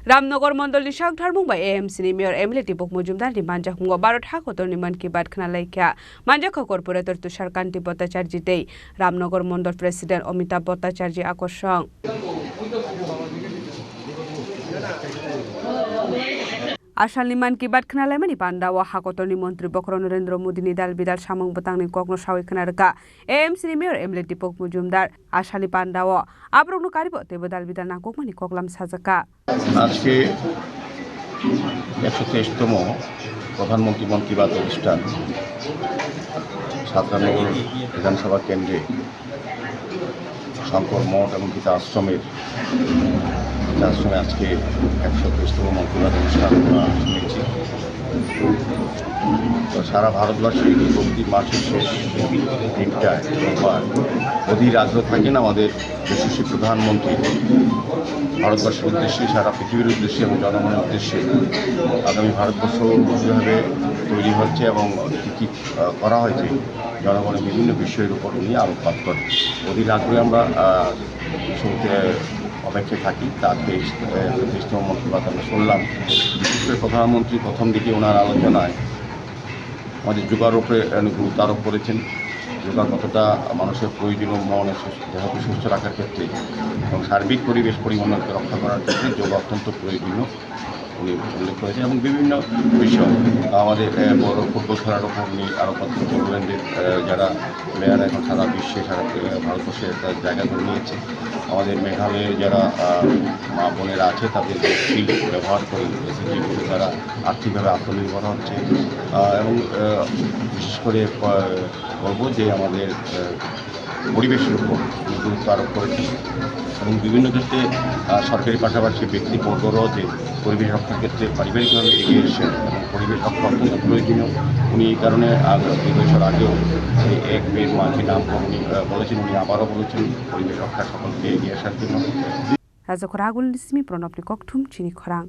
रामनगर मंडल नि सागधारमुं बा एएमसी नि मेयर एमएलए दीपक मजुमदार नि मानजाखुंगो 12 हाकोतर नि मन की बात खोनालायख्या मानजाखो कर्पोरेटर तुषार कांति भट्टाचार्य दै रामनगर मंडल प्रेसिडेंट अमिताभ भट्टाचार्य आकर्षण आसामनि मान की बात खोनालायमानि पान्डाव हाकोतरनि मन्त्री बक्र नरेन्द्र मोदीनि दाल बिदाल सामं बतांनि कग्न सावै खोनारका एएमसी नि मेयर एमएलए दीपक मजुमदार आसामनि पान्डाव आब्रग्न कारिबो तेबो दाल बिदाल नागकमानि कगलाम साजाका আজকে 123তম প্রধানমন্ত্রী মন কি বাত অনুষ্ঠান সাতরানগর বিধানসভা কেন্দ্রে শঙ্কর মঠ এবং গীতা আশ্রমে আজকে 123তম মন কি বাত অনুষ্ঠান শুনেছি। তো সারা ভারতবর্ষে প্রতি মাসের শেষ দিনটায় অধীর আগ্রহ থাকেন আমাদের যশস্বী প্রধানমন্ত্রী ভারতবর্ষের উদ্দেশ্যে, সারা পৃথিবীর উদ্দেশ্যে এবং জনগণের উদ্দেশ্যে আগামী ভারতবর্ষ কীভাবে তৈরি হচ্ছে এবং কী কী করা হয়েছে জনগণের বিভিন্ন বিষয়ের উপর উনি আলোকপাত করেন। অধীর আগ্রহে আমরা অপেক্ষায় থাকি। তার 23তম মন কি বাত আমরা শুনলাম। বিশেষ করে প্রধানমন্ত্রী প্রথম দিকে ওনার আলোচনায় আমাদের যোগার উপরে গুরুত্ব আরোপ করেছেন। যোগা কতটা মানুষের প্রয়োজনীয় মনে দেহকে সুস্থ রাখার ক্ষেত্রে এবং সার্বিক পরিবেশ পরিমণ্ডলকে রক্ষা করার ক্ষেত্রে যোগা অত্যন্ত প্রয়োজনীয় উনি উল্লেখ করেছেন এবং বিভিন্ন বিষয় আমাদের বড় ফুটবল খেলার ওপর উনি আলোকপাত করলেন যে যারা প্লেয়ার এখন সারা বিশ্বে সারা ভারতবর্ষে একটা জায়গা করে নিয়েছে। আমাদের মেঘালয়ের যারা মা বোনেরা আছে তাদের স্কিল ব্যবহার করে এসএসজি করে তারা আর্থিকভাবে আত্মনির্ভর হচ্ছে এবং বিশেষ করে বলবো যে আমাদের পরিবেশের উপর গুরুত্ব আরোপ করেছেন এবং বিভিন্ন ক্ষেত্রে সরকারি পাশাপাশি ব্যক্তিবর্গরাও যে পরিবেশ রক্ষার ক্ষেত্রে পারিবারিকভাবে এগিয়ে এসেছেন এবং পরিবেশ রক্ষা অত্যন্ত প্রয়োজনীয়। উনি এই কারণে 2 বছর আগেও সেই এক পেড় মা কি নাম উনি বলেছেন, উনি আবারও বলেছেন পরিবেশ রক্ষা সকলকে এগিয়ে আসার জন্য। राजाखौ रागुल निस्मी प्रणबनि ककथुम चिनि खरां